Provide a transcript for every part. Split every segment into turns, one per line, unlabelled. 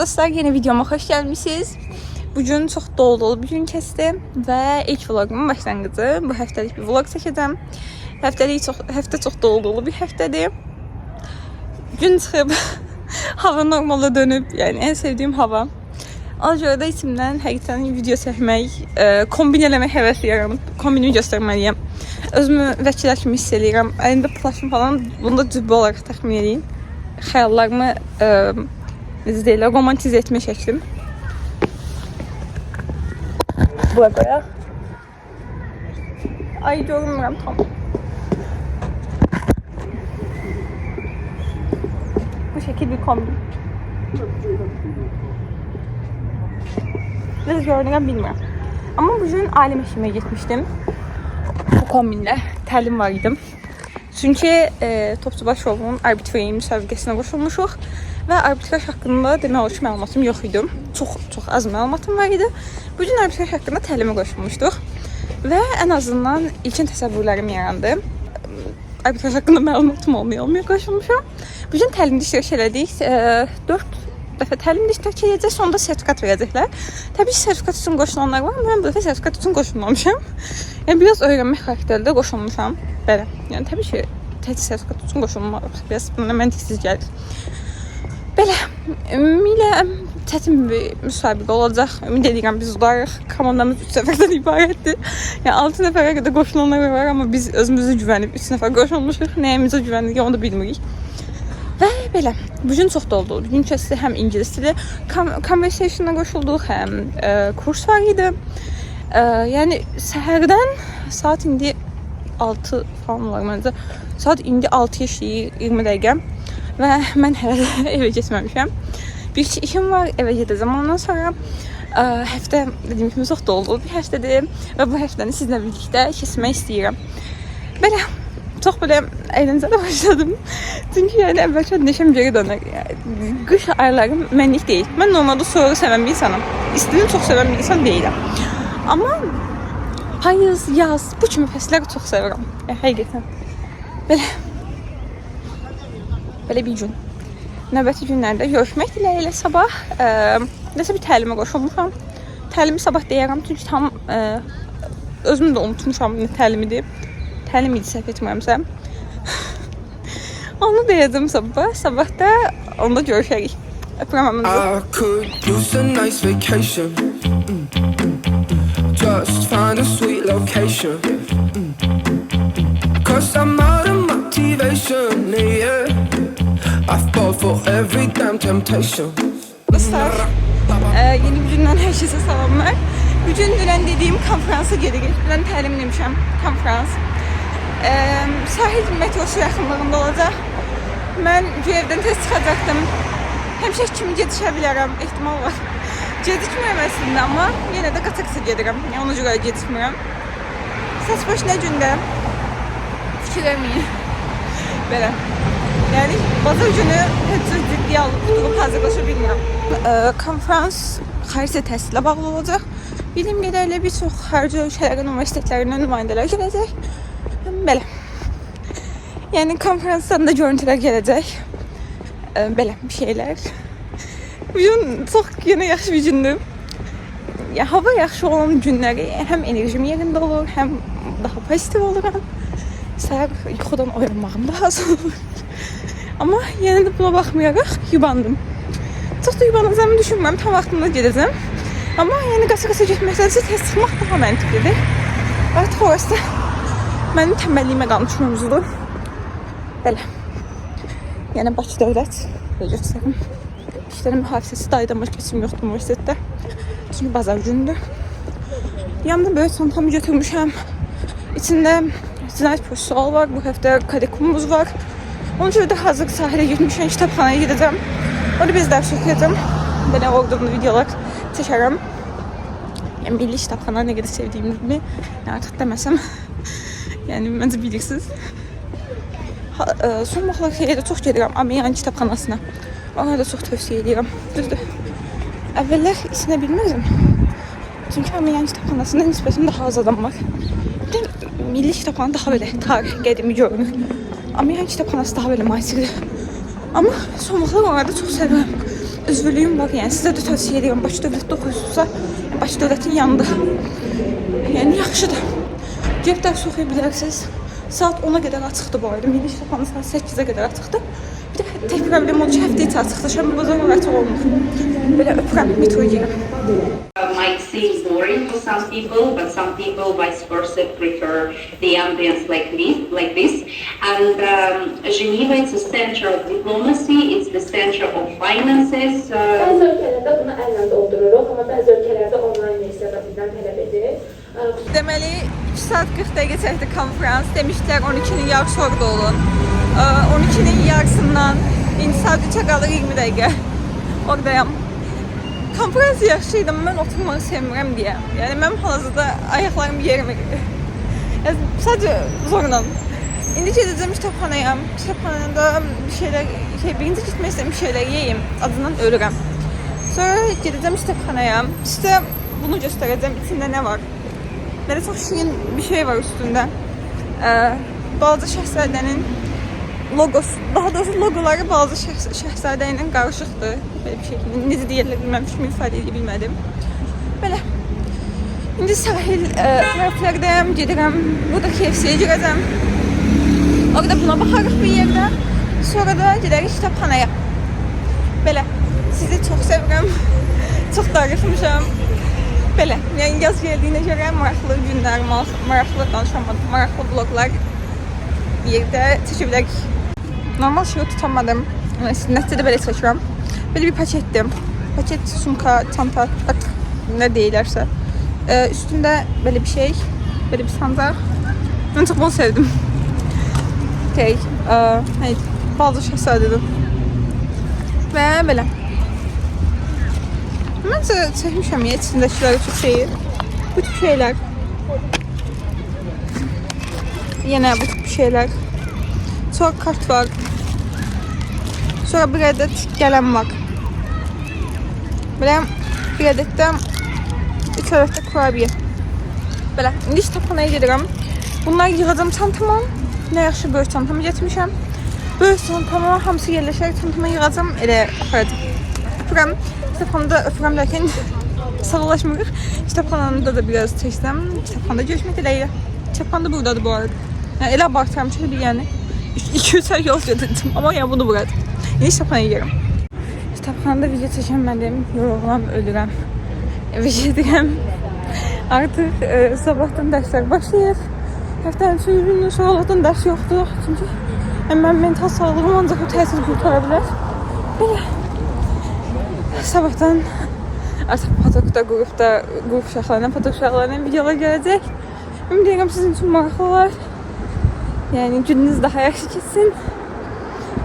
Salam dostlar, yeni videoma xoş gəlmişsiniz. Bugün çox dolu bir gün keçdi və ilk vlogumun başlanğıcı. Bu həftəlik bir vlog çəkəcəm. Həftə çox dolu bir həftədir. Gün çıxıb, hava normala dönüb, yəni en sevdiyim hava. Ona görə də içimdən həqiqətən video çəkmək, kombin eləmək həvəsi yaranıb. Kombinimi göstərməliyəm. Özümü vəkillər kimi hiss edirəm. Əlində plaşım falan, bunda cübbə olaraq təxmin edin. Xəyallarımı necə deyirlər, romantize etmə şəklim. Bura qoyaq. Ay, görünmürəm tam. Bu şəkil bir kombin. Biraz görünürəm, bilmirəm. Amma bugün alim eşimə getmişdim. Bu kombinlə təlim var idim. Çünki Topçubaş şovunun arbitreyi müsabiqəsinə qoşulmuşuq və arbitraj haqqında demək olar ki, məlumatım yox idi. Çox az məlumatım var idi. Bugün arbitraj haqqında təlimə qoşulmuşduq və ən azından ilkin təsəvvürlərim yarandı. Arbitraj haqqında məlumatım olmaya qoşulmuşam. Bugün təlimdə iştirak elədik. 4 dəfə təlimdə iştirak edəcək, sonunda sertifikat verəcəklər. Təbii ki, sertifikat üçün qoşulanlar var, mən bu dəfə sertifikat üçün qoşulmamışam. Yəni biraz öyrənmək xarakterdə qoşulmuşam. Belə. Yəni təbii ki, təhsil sertifikat üçün qoşulmaq biraz buna məntiqsiz gəlir. Belə, ümumiyyətlə çətin bir müsabiqə olacaq. Ümid edirəm biz udarıq. Komandamız 3 nəfərdən ibarətdir. Yəni 6 nəfərə qədər qoşulanlar var, amma biz özümüzə güvənib 3 nəfər qoşulmuşuq. Nəyimizə güvənirik, onu da bilmirik. Və belə, bugün çox dolu. Bugün keçdi həm ingilis dili, conversation'a qoşulduq, həm kurs var idi. Yəni səhərdən saat indi 6 falan var məncə. Saat indi 6 işləyir, 20 dəqiqə. Və mən hələ evə getməmişəm. Bir iki işim var, evə gedəcəm. Ondan sonra həftə dediyim kimi çox dolu bir həftədir və bu həftəni sizlə birlikdə keçmək istəyirəm. Belə, çox belə əyləncələ başladım. Çünki yəni əvvəlcə neşəm geri dönər. Qış ayları mənlik deyil. Mən normalda soyuğu sevən bir insanım. İstini çox sevən bir insan deyiləm. Amma payız, yaz, bu kimi fəsləri çox sevirəm. Həqiqətən. Belə bir gün. Növbəti günlərdə görüşmək diləyilə sabah nəsə bir təlimə qoşulmuşam. Təlimi sabah deyərəm, çünki tam özümü də unutmuşam nə təlimidir. Təlim idi, səhv etmirəmsə. Onu deyəcəm sabah. Sabah da onda görüşərik. Öpürəm hamınızı. I could use a nice vacation. Just find a sweet location. Cause I'm out of motivation, yeah. I've fought for every damn temptation. Dostlar, yeni bir gündən hər şeysə salamlar. Bugün dünən dediyim konferansa gedirik. Dünən təlim demişəm, konferans. Sahil metrosu yaxınlığında olacaq. Mən evdən tez çıxacaqdım. Həmişə kimi gedişə bilərəm, ehtimal var. Gecikmirəm əslində, amma yenə də qataqsa gedirəm. Yəni ona görə gecikmirəm. Saç baş nə gündə? Fikir verməyin. Belə. Yəni bazar günü heç ciddiyə alıb durub hazırlaşa bilmirəm. Konferans xarici təhsilə bağlı olacaq. Bildiyim qədərilə bir çox xarici ölkələrin universitetlərindən nümayəndələr gələcək. Belə. Yəni konferansdan da görüntülər gələcək. Belə bir şeylər. Bugün çox yenə yaxşı bir gündür. Ya, hava yaxşı olan günləri həm enerjim yerində olur, həm daha pozitiv oluram. Səhər yuxudan oyanmağım daha az olur. Amma yenə də buna baxmayaraq yubandım. Çox da yubanacağımı düşünmürəm, tam vaxtında gedəcəm. Amma yəni qasa-qasa getməkdənsə tez çıxmaq daha məntiqlidir. Artıq orası da mənim tənbəlliyimə qalmış mövzudur. Belə. Yəni Bakı Dövlət göstərim. İşlərin mühafizəsi daydamır, keçim yoxdur universitetdə. Çünki bazar gündür. Yanımda böyük çantamı götürmüşəm. İçində cinayət prosesi var. Bu həftə kadekumumuz var. Onun üçün də hazır sahilə getmişəm, kitabxanaya gedəcəm. Orada biz dərs oxuyacam. Belə oradan videolar çəkərəm. Yəni milli kitabxana nə qədər sevdiyimi artıq deməsəm. Yəni məncə bilirsiniz. Son vaxtlar xeyli çox gedirəm Amerikan kitabxanasına. Ona da çox tövsiyə edirəm. Düzdür. Əvvəllər isinə bilmirdim. Çünki Amerikan kitabxanasında nisbətən daha az adam var. Bir də milli kitabxana daha belə tarix, qədimi görünür. Amerikan kitabxanası daha belə müasirdir. Amma son vaxtlar orada çox sevirəm. üzvlüyüm var. Yəni sizə də tövsiyə edirəm. Bakı dövlətdə oxuyursunuzsa, Bakı dövlətin yanında. Yəni yaxşıdır. Gəlib dərs oxuya bilərsiniz. Saat 10-a qədər açıqdır bu arada. Milli Kitabxana saat 8-ə qədər açıqdır. Bir də tek problem o ki, həftə içi açıqdır. Şənbə bazar açıq olmur. Belə öpürəm, metroya girirəm.
Might seem boring for some people, but some people vice versa prefer the ambience like this. And Geneva is the center of diplomacy, it's the center of finances.
Bəzi ölkələrdə bunu əllə doldururuq, amma bəzi ölkələrdə onlayn versiyada bizdən tələb edir.
Deməli 2 saat 40 dəqiqə çəkdi konferans. Demişdilər 12-nin yarısı orada olun. 12-nin yarısından indi saat 3-ə qalır 20 dəqiqə. Oradayam. Konferans yaxşıydı, mən oturmağı sevmirəm deyə. Yəni mənim hal-hazırda ayaqlarım yerimə gedir. Yəni sadəcə zorla. İndi gedəcəm kitabxanaya. Kitabxanada bir şeylər, birinci gitmək istəyirəm, bir şeylər yeyim. Adından ölürəm. Sonra gedəcəm kitabxanaya. Sizə bunu göstərəcəm, içində nə var. Belə çox şirin bir şey var üstündə. Balaca Şahzadənin logosu, daha doğrusu logoları Balaca Şahzadə ilə qarışıqdır. Belə bir şəkildə, necə deyirlər bilməmişim, ifadə edə bilmədim. Belə. İndi sahil tərəflərdəyəm, gedirəm. Burada KFC-yə girəcəm. Orada buna baxarıq bir yerdə. Sonra da gedərik kitabxanaya. Belə. Sizi çox sevirəm. Çox darıxmışam. Belə. Yəni yaz gəldiyinə görə maraqlı günlər, maraqlı danışamadım, maraqlı vloglar bir yerdə çəkə bilərik. Normal şey tutamadım. Nəticədə belə çəkirəm. Belə bir paketdim. Paket, sumka, çanta, nə deyilərsə. Üstündə belə bir şey, belə bir sancaq. Mən çox bunu sevdim. Okay. Balaca Şahzadədir. Və belə. Məncə çəkmişəm ya içindəkiləri çox şeyi. Bu tip şeylər. Yenə bu tip şeylər. Sonra kart var. Sonra bir ədəd qələm var. Belə bir ədəd də 3 ədəd kurabiyə. Belə. İndi kitabxanaya gedirəm. Bunları yığacam çantama. Nə yaxşı böyük çantamı getmişəm. Böyük çantama hamısı yerləşərək çantama yığacam. Elə aparacam. Öpürəm. Kitabxanada öpürəm dərkən sağlaşmırıq. Kitabxanada da biraz çəksəm. Kitabxanada görüşmək diləyilə. Kitabxanada buradadır bu arada. Yəni elə abartıram ki, yəni 2-3 ay yol gedirdim. Amma yəni bunu buradır. İndi kitabxanaya girirəm. Kitabxanada video çəkəmədim. Yorulam, ölürəm. Evə gedirəm. Artıq sabahdan dərslər başlayır. Həftənin 3-cü günün sonradan dərs yoxdur. Çünki mən mental sağlığım ancaq o təsir qurtara bilər. Belə. Sabahdan artıq Patokda, qrup uşaqlarına, Patok uşaqlarına videolar gələcək. Ümid edirəm sizin üçün maraqlı olar. Yəni gününüz daha yaxşı keçsin.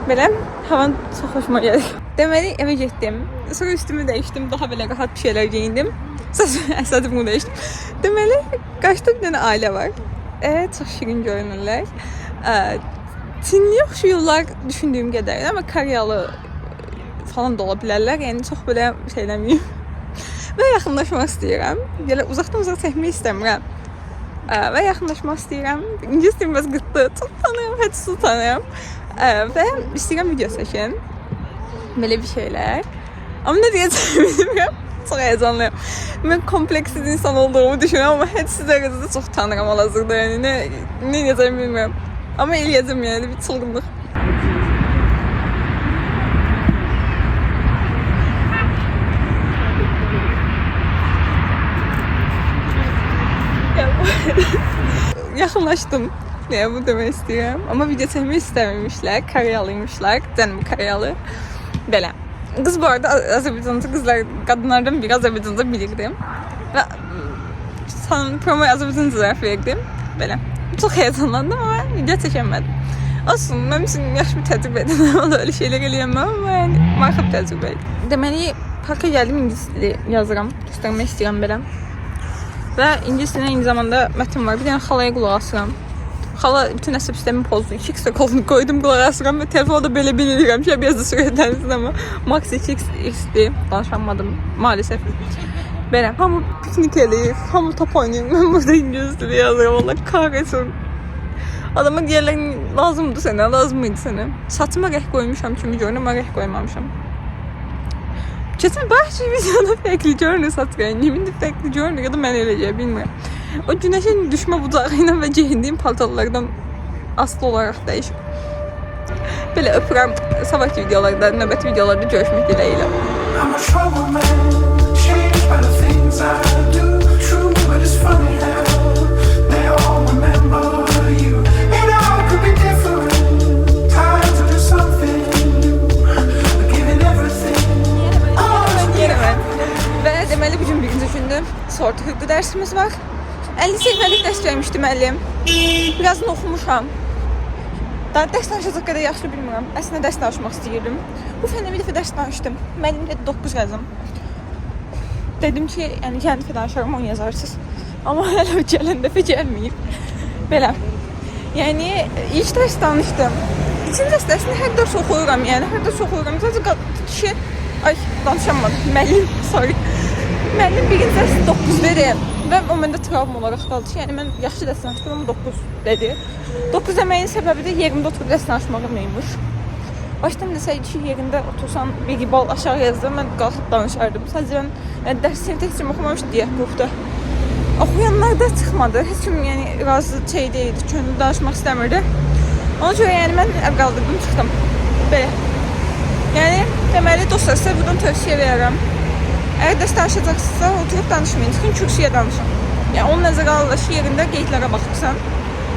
Belə, havan çox xoşuma gəlir. Deməli, evə getdim. Sonra üstümü dəyişdim, daha belə rahat bir şeylər geyindim. Əsasən bunu dəyişdim. Deməli, qarşıda bir dənə ailə var. Çox şirin görünürlər. Çinliyə oxşuyurlar düşündüyüm qədər, amma Koreyalı falan da ola bilərlər. Yəni çox belə şeyləməyim. Və yaxınlaşmaq istəyirəm. Belə uzaqdan çəkmək istəmirəm. Və yaxınlaşmaq istəyirəm. İngilis dilim biraz qıtdı. Çox tanıyam, hədsiz tanıyam. Və istəyirəm video çəkin. Belə bir şeylər. Amma nə deyəcəyimi bilmirəm. Çox heyecanlıyım. Mən kompleksiz insan olduğumu düşünürəm, amma hədsiz dərəcədə çox tanıram hal-hazırda. Yəni nə edəcəyimi bilmirəm. Amma eləyəcəm yəni bir çılgınlıq. Yaxınlaşdım. Yəni bu demək istəyirəm. Amma video çəkmək istəməmişlər. Koreyalıymışlar. Canım Koreyalı. Belə. Qız bu arada Azərbaycanlı qızlar, qadınlardan biri Azərbaycanca bilirdim. Və promoya Azərbaycanca zərf verdim. Belə. Çox heyecanlandım ama video çəkəmədim. Olsun, mənim üçün yaxşı bir təcrübədir. Ola öyle şeylər eləyəməm, amma yəni maraqlı bir təcrübədir. Deməli, parka gəldim, ingilis dili yazıram. Göstərmək istəyirəm belə. Və ingilis dilinə eyni zamanda mətin var. Bir dənə xalaya qulaq asıram. Xala bütün əsəb sistemimi pozdu. 2x kolunu koydum, qulaq asıram və telefonda belə bilirəm ki, biraz da sürətlənsin, amma max 2x-dir. Danışamadım maalesef. Belə, hamı piknik eləyir, hamı top oynayır. Mən burada ingilis dili yazıram, Allah kahretsin. Adama deyərlər, lazımdır sənə, lazım idi sənə. Saçıma rəh qoymuşam kimi görünüm, amma rəh qoymamışam. Kesin başka videoda farklı görünür saç rengim. İndi farklı görünür ya da mən eləcək bilmirəm. O güneşin düşmə bucağı ilə və geyindiyim paltarlardan aslı olaraq dəyişir. Belə öpürəm. Sabahki videolarda, növbəti videolarda görüşmək diləyilə.
I'm a trouble man, changed by the things I do. True, but it's funny how they all remember you. And all could be different. Time to do something new. But giving everything.
Yenə və deməli bugün birinci gündür. Sortu hüququ dərsimiz var. 50 səhifəlik dərs vermişdi müəllim. Birazını oxumuşam. Daha dərs danışacaq qədər yaxşı bilmirəm. Əslində dərs danışmaq istəyirdim. Bu fəndə bir dəfə dərs danışdım. Müəllim dedi 9 yazım. Dedim ki, yəni kəndi dəfə danışaram 10 yazarsınız. Amma hələ gələn dəfə gəlməyib. Belə. Yəni ilk dərs danışdım. İkinci dərsini hər dərs oxuyuram. Yəni hər dərs oxuyuram. Sadəcə kişi danışamadım. Müəllim, sorry. Müəllim birinci dərs 9 verir. Və o məndə travma olaraq qaldı ki, yəni mən yaxşı dərs danışdım, amma 9 dedi. 9 deməyin səbəbi də yerimdə oturub dərs danışmağım imiş. Başdan desəydi ki, yerində otursan bir bal aşağı yazdı, mən qalxıb danışardım. Sadəcə mən dərsini heç kim oxumamışdı deyə qrupda. Oxuyanlar da çıxmadı. Heç kim yəni razı deyildi, könüllü danışmaq istəmirdi. Ona görə yəni mən əl qaldırdım, çıxdım. Belə. Yəni deməli dostlar, sizə buradan tövsiyə verirəm. Əgər dərs danışacaqsınızsa, oturub danışmayın, çıxın kürsüyə danışın. Yəni onun nəzərə alınışı yerində qeydlərə baxırsan.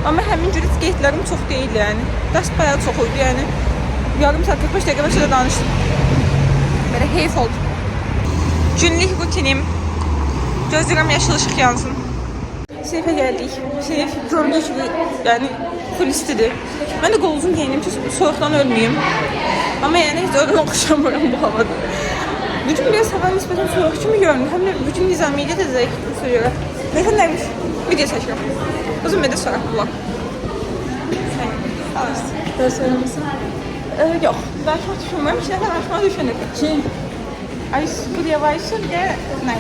Amma həmin cür qeydlərim çox deyil yəni. Dərs bayağı çox idi yəni. Yarım saat 45 dəqiqə başında danışdım. Belə heyf oldu. Günlük rutinim. Gözləyirəm yaşıl ışıq yansın. Sinifə gəldik. Sinif gördüyünüz gibi yəni full istidir. Mən də qoluzum geyinim ki, soyuqdan ölməyim. Amma yəni heç oradan oxuşamıram bu havada. Bugün biraz hava nisbətən soğuk kimi görünür. Həm də bugün nizamiyyətə də zəif söylüyor. Neyse neymiş? Video çəkirəm. Uzun bir də sonra vlog. Sağ olasın.
Ders öğrenmesin.
Yox. Danışmaq düşünmürəm. İçinə danışmaq düşünür.
Kim?
Ay, buraya varsın de ne?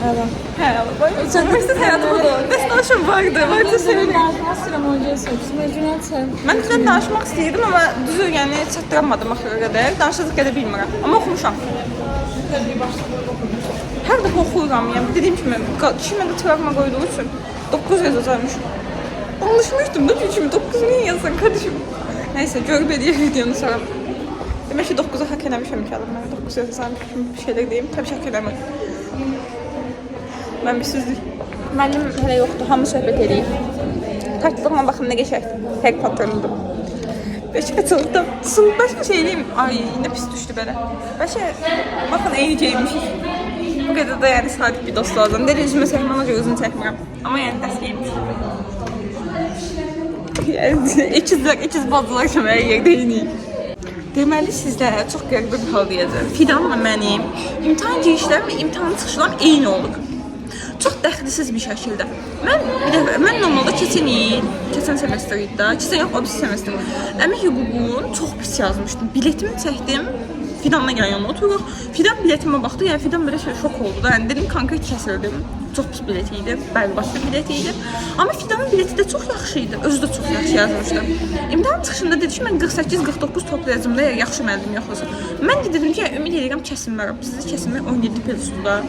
Evet.
Hə, üniversitet həyatı budur. Dərs danışım vardı. Vardı sevindim.
Danışma sıram hocaya soruşsun. Mecburiyyət sən.
Mən sizdən danışmaq istəyirdim, amma düzü yəni çatdıramadım axıra qədər. Danışacaq qədər bilmirəm. Amma oxumuşam. Hər dəfə oxuyuram. Yəni dediyim kimi, kişi məndə travma qoyduğu üçün 9 yazacaqmış. Alışmışdım da çünki 9 niyə yazsan kardeşim? Nəysə, görüb edəyək videonu sonra. Demək ki, 9'a hak eləmişəm inşallah. Mən 9 yazsam bir şeylər deyim. Təbii şək eləmir. Mən bir sözlük. Müəllim hələ yoxdur, hamı söhbət edeyim. Tartılığıma baxın nə geçəkdir. Pək patronudum. Beşə çıxdım. Başka şey diyeyim. Ay yine pis düştü belə. Beşə baxın eyni geymişik. Bu qədər də yəni sadiq bir dost lazım. Deli üzümə çəkməm, ona görə uzun çəkmirəm. Amma yəni dərs geymiş. Yəni ikiz bacılar kimi hər yerdə eynik. Deməli sizlərə çox qəribə bir hal deyəcəm. Fidanla mənim imtahan girişlərim və imtahan çıxışlarım eyni olur. Çox dəxlisiz bir şəkildə. Mən normalda keçən semestr idi da, keçən yox, o bir semestr. Əmək hüququnun çox pis yazmışdım. Biletimi çəkdim. Fidanla yan yana oturuq. Fidan biletimə baxdı. Yəni Fidan belə şok oldu da. Yəni dedim konkret kəsildim. Çox pis bilet idi. Bərbad bir bilet idi. Amma Fidanın bileti də çox yaxşı idi. Özü də çox yaxşı yazmışdı. İmtahan çıxışında dedi ki, mən 48-49 toplayacağım da yaxşı müəllim yoxlasa. Mən də dedim ki, ümid edirəm kəsilmərəm. Sizi kəsilmək 17 pesoda.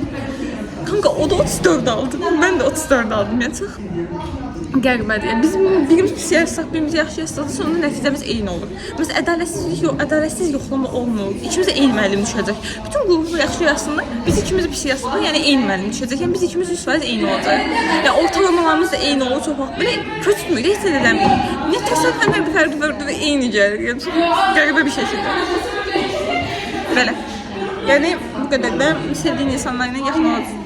Kanka o da 34 aldı. Mən də 34 aldım. Yəni çox qəribədir. Yəni bizim birimiz pis yazsaq, birimiz yaxşı yazsaq, sonra nəticəmiz eyni olur. Məsələn, ədalətsiz yoxlama olmur. İkimiz də eyni müəllim düşəcək. Bütün qrupu yaxşı yazsınlar, biz ikimiz pis yazsaq, yəni eyni müəllim düşəcək. Yəni biz ikimiz 100% eyni olacaq. Yəni ortalamalarımız da eyni olur, çox vaxt belə köçmür, heç nə eləmir. Nə təsadüfən bir fərqi vardı və eyni gəlir. Yəni çox qəribə bir şəkildə. Belə. Yəni bu qədər də sevdiyin insanlarla yaxınlaşıb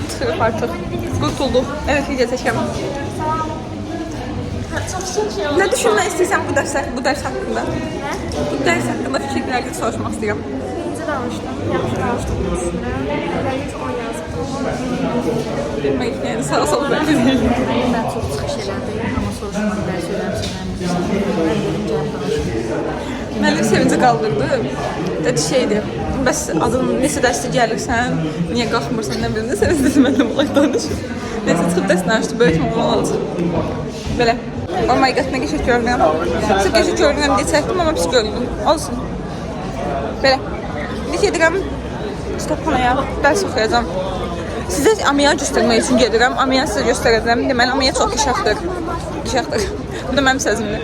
çıxırıq artıq. Qurtulduq. Evet, video çəkəm. Nə düşünmək istəyirsən bu dərs haqqında? Bu dərs haqqında fikirlərini soruşmaq istəyirəm.
Birinci danışdım. Yaxşı danışdım. Birinci 10 yazdım.
Bilmək, yəni sağ-sol bəlli deyil.
Ben çok çıxış elədim, amma soruşmadım, dərs öyrənmişəm.
Müəllim sevinci qaldırdı. Dedi şeydi, bəs adın neçə dərsdə gəlirsən, niyə qalxmırsan, nə bilim, sevinci müəllim olaraq danışır. Neyse, çıxıb dərsini açdı, böyütüm olmalı alacaq. Belə. Oh my god, nə geçək görünürəm. Sırf geçək görünürəm deyə çəkdim, amma pis görünürüm. Olsun. Belə. İndi gedirəm kitabxanaya, dərs oxuyacam. Sizə Amiya göstərmək üçün gedirəm. Amiya sizə göstərəcəm. Deməli, Amiya çox qəşəngdir. Qəşəngdir. Bu da mənim sözümdür.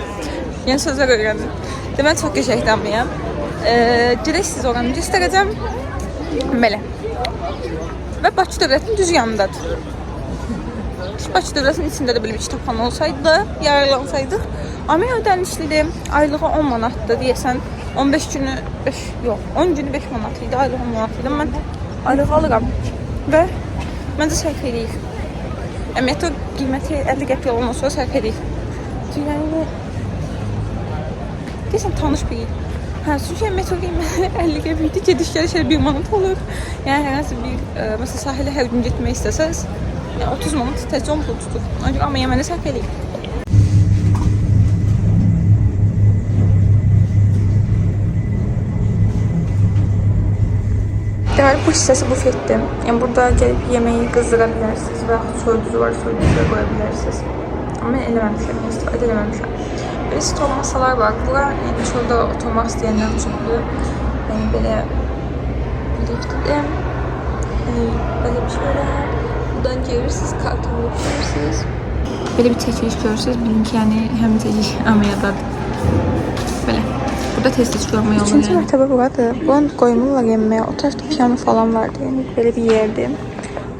Yeni sözlər öyrəndim. Deməli, çox qəşəngdir Amiya. Gedək sizə oranı göstərəcəm. Belə. Və Bakı Dövlətinin düz yanındadır. Bakı Dövlətinin içində də belə bir kitabxana olsaydı, yararlansaydıq. Amiya ödənişlidir. Aylığı 10 manatdır deyəsən. 15 günü 10 günü 5 manat idi. Aylığı 10 manat idi. Mən aylığı alıram. Və məncə sərf edəyik. Metro qiyməti 50 qəpik olan sonra sərf edəyik. Yəni deyəsən tanış biri. Çünki metro qiyməti 50 qəpikdir. Gediş gəliş 1 manat olur. Yəni hər hansı bir məsələn sahilə hər gün getmək istəsəz 30 manat təcə 10 pul tutur. Ancaq amma mənə sərf edəyik. Deməli, bu hissəsi bufetdir. Yəni, burada gəlib yeməyi qızdıra bilərsiniz və soyuducu var, soyuducuya qoya bilərsiniz. Amma mən eləməmişəm, istifadə eləməmişəm. Belə stol masalar var. Bura, yəni, şurada oturmaq istəyənlər üçündür. Yəni, belə liftdir. Yəni, belə bir şeylə buradan gelirsiniz, kartonu görürsünüz. Belə bir çəkiliş görürsünüz. Bilin ki, yəni, həmin çəkiliş Amiyadadır. Belə. Burada tez-tez görmək olur. Üçüncü mərtəbə buradır. Buranı qoymurlar yeməyə. O tərəfdə piyano falan vardı. Yəni belə bir yerdir.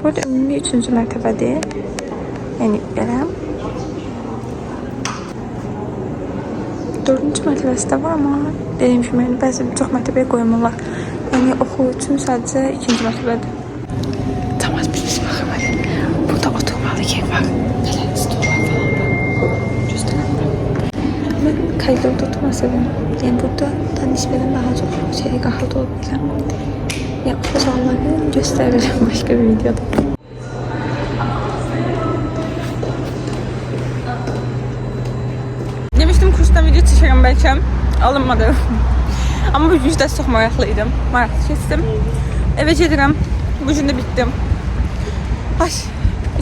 Burada ümumi 3-cü mərtəbədir. Yəni belə. 4-cü mərtəbəsi də var, amma dediyim kimi yəni, bəzi çox mərtəbəyə qoymurlar. Yəni oxu üçün sadəcə 2-ci mərtəbədir. Tam az bir baxım hadi. Burada oturmalı yer var. Belə stollar falan var. Göstərəm. Mən koridorda oturmaq sevirəm. Yəni burada da nisbətən daha çox rahat ola bilirəm. Yəni o zamanları göstərirəm başqa bir videoda. Demişdim kursdan video çəkirəm bəlkə. Alınmadı. Amma bu gün dərs çox maraqlı idi. Maraqlı keçdim. Evə gedirəm. Bu gün də bitdim. Ay,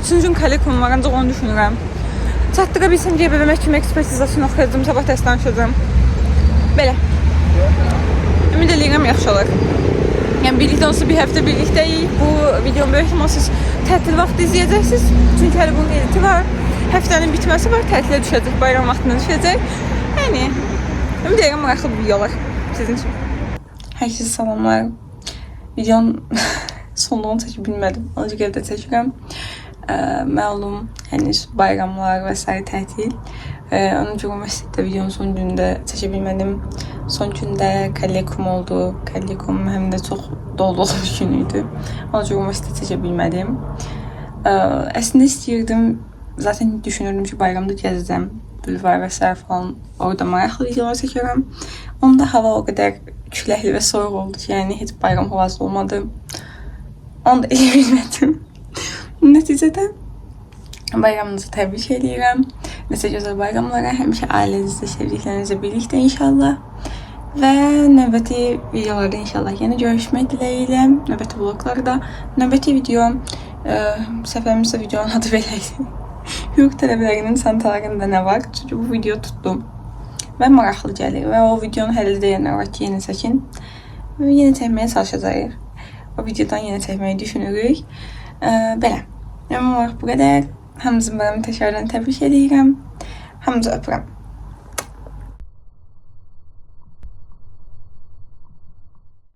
3-cü gün kollekum var, ancaq onu düşünürəm. Çatdıra bilsəm deyə belə məhkəmə ekspertizasını oxuyacağım, sabah dərs danışacağım. Belə. Ümid edirəm yaxşı olar. Yəni birlikdə olsa bir həftə birlikdəyik. Bu videonu böyük ihtimal siz tətil vaxtı izləyəcəksiniz. Çünki hələ bunun editi var. Həftənin bitməsi var, tətilə düşəcək, bayram vaxtında düşəcək. Yəni ümid edirəm maraqlı bir video olar sizin üçün. Hər kəsə salamlar. Videonun sonluğunu çəkə bilmədim. Ancaq evdə çəkirəm. Məlum henüz bayramlar və s. tətil. Onun üçün üniversitede videonun son günündə çəkə bilmədim. Son gündə kollekum oldu. Kollekum həm də çox dolu bir gün idi. Onun üçün üniversitede çəkə bilmədim. Əslində istəyirdim. Zaten düşünürdüm ki bayramda gəzəcəm. Bulvar və s. falan. Orada maraqlı videolar çəkirəm. Onda hava o qədər küləkli və soyuq oldu ki, yəni heç bayram havası olmadı. Onu da elə bilmədim. Nəticədə bayramınızı təbrik edirəm. Necə gözəl bayramlara, həmişə ailənizlə, sevdiklərinizlə birlikdə inşallah. Və növbəti videolarda inşallah yenə görüşmək diləyilə. Növbəti vloglarda. Növbəti video, səfərimizdə videonun adı belə idi. Hüquq tələbələrinin çantalarında nə var? Çünki bu video tutdum. Və maraqlı gəlir. Və o videonu hələ deyənlər var ki, yenə çəkin. Və yenə çəkməyə çalışacağıq. O videodan yenə çəkməyi düşünürük. Belə. Ümumi olaraq bu qədər. Hamınızın bayramını təkrardan təbrik edirəm. Hamınızı öpürəm.